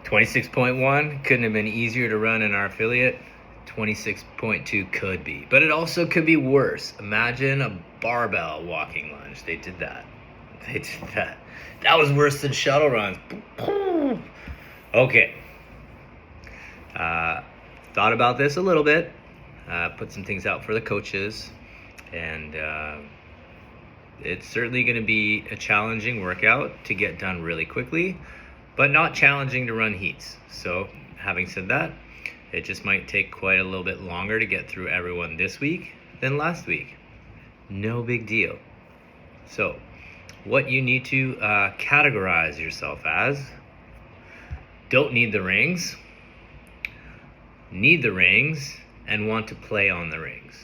26.1 couldn't have been easier to run in our affiliate. 26.2 could be, but it also could be worse. Imagine a barbell walking lunge. They did that. That was worse than shuttle runs. Okay. Thought about this a little bit. Put some things out for the coaches, and it's certainly going to be a challenging workout to get done really quickly, but not challenging to run heats. So having said that, it just might take quite a little bit longer to get through everyone this week than last week. No big deal. So what you need to categorize yourself as: don't need the rings, need the rings, and want to play on the rings.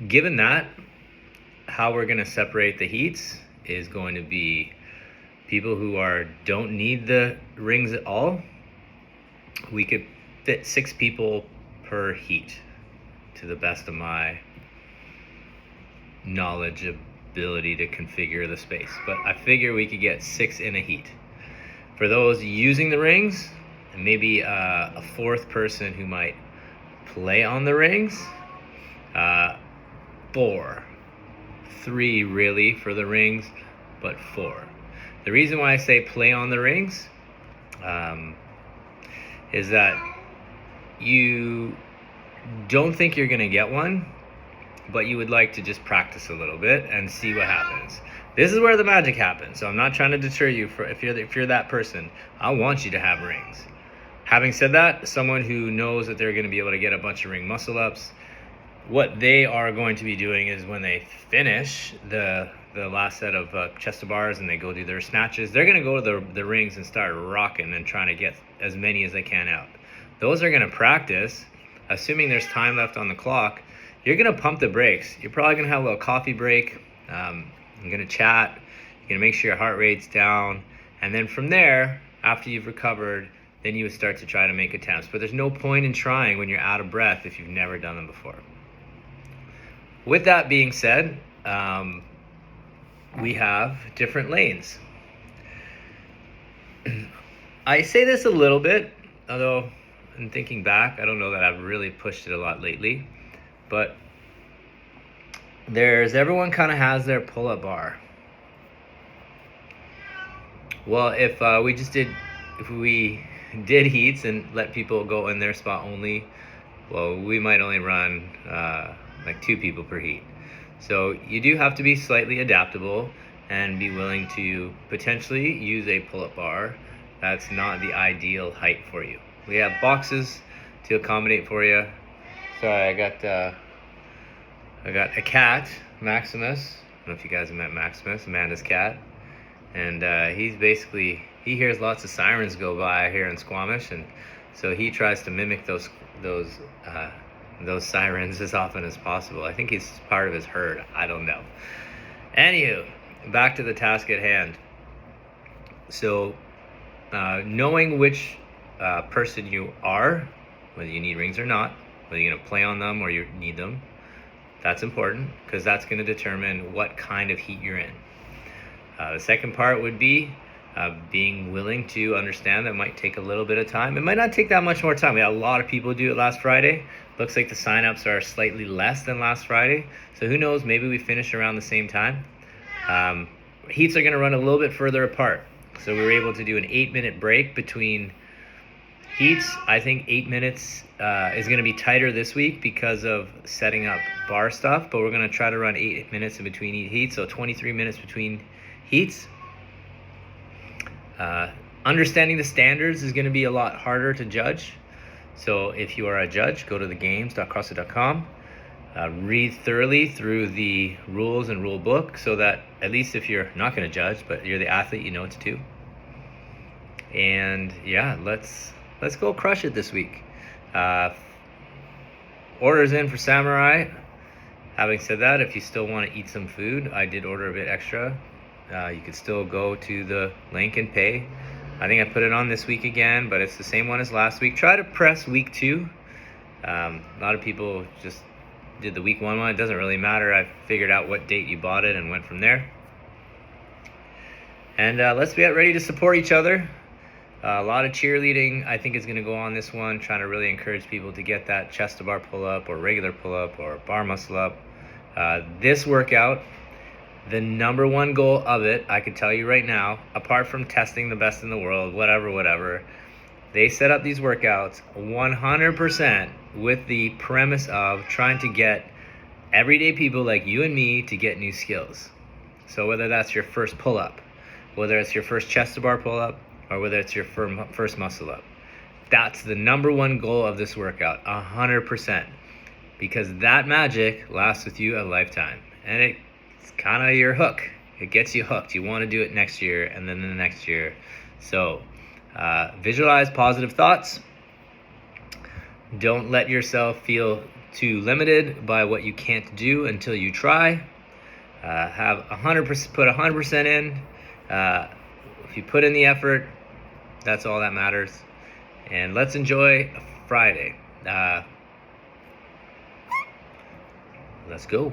Given that, how we're going to separate the heats is going to be people who don't need the rings at all. We could fit 6 people per heat to the best of my knowledge, ability to configure the space. But I figure we could get 6 in a heat. For those using the rings, and maybe a 4th person who might play on the rings, 4. 3 really for the rings, but 4. The reason why I say play on the rings is that you don't think you're going to get one, but you would like to just practice a little bit and see what happens. This is where the magic happens. So I'm not trying to deter you if you're that person. I want you to have rings. Having said that, someone who knows that they're going to be able to get a bunch of ring muscle ups, what they are going to be doing is when they finish the last set of chest to bars and they go do their snatches, they're going to go to the rings and start rocking and trying to get as many as they can out. Those are going to practice. Assuming there's time left on the clock, you're going to pump the brakes. You're probably going to have a little coffee break. You're going to chat. You're going to make sure your heart rate's down. And then from there, after you've recovered, then you would start to try to make attempts. But there's no point in trying when you're out of breath if you've never done them before. With that being said, we have different lanes. I say this a little bit, although in thinking back, I don't know that I've really pushed it a lot lately, but everyone kind of has their pull-up bar. Well, if we did heats and let people go in their spot only, well, we might only run like 2 people per heat. So you do have to be slightly adaptable and be willing to potentially use a pull-up bar that's not the ideal height for you. We have boxes to accommodate for you. Sorry, I got a cat, Maximus. I don't know if you guys have met Maximus, Amanda's cat. And he hears lots of sirens go by here in Squamish, and so he tries to mimic those sirens as often as possible. I think he's part of his herd. I don't know. Anywho, back to the task at hand. So, knowing which person you are, whether you need rings or not, whether you're going to play on them or you need them, that's important because that's going to determine what kind of heat you're in. The second part would be being willing to understand that it might take a little bit of time. It might not take that much more time. We had a lot of people do it last Friday. Looks like the signups are slightly less than last Friday. So who knows, maybe we finish around the same time. Heats are going to run a little bit further apart. So we were able to do an 8-minute break between heats. I think 8 minutes is going to be tighter this week because of setting up bar stuff, but we're going to try to run 8 minutes in between each heat, so 23 minutes between heats. Understanding the standards is going to be a lot harder to judge. So if you are a judge, go to thegames.crossfit.com. Read thoroughly through the rules and rule book so that at least if you're not going to judge, but you're the athlete, you know what to do. And yeah, let's go crush it this week. Orders in for Samurai. Having said that, if you still want to eat some food, I did order a bit extra. You could still go to the link and pay. I think I put it on this week again, but it's the same one as last week. Try to press week 2. A lot of people just did the week 1 one. It doesn't really matter. I figured out what date you bought it and went from there. And let's get ready to support each other. A lot of cheerleading, I think, is going to go on this one, trying to really encourage people to get that chest to bar pull up or regular pull up or bar muscle up. This workout, the number one goal of it, I can tell you right now, apart from testing the best in the world, whatever, they set up these workouts 100% with the premise of trying to get everyday people like you and me to get new skills. So whether that's your first pull up, whether it's your first chest to bar pull up, or whether it's your first muscle up. That's the number one goal of this workout, 100%. Because that magic lasts with you a lifetime. And it's kind of your hook. It gets you hooked. You want to do it next year and then the next year. So visualize positive thoughts. Don't let yourself feel too limited by what you can't do until you try. Have 100%, put 100% in. If you put in the effort, that's all that matters. And let's enjoy Friday. Let's go.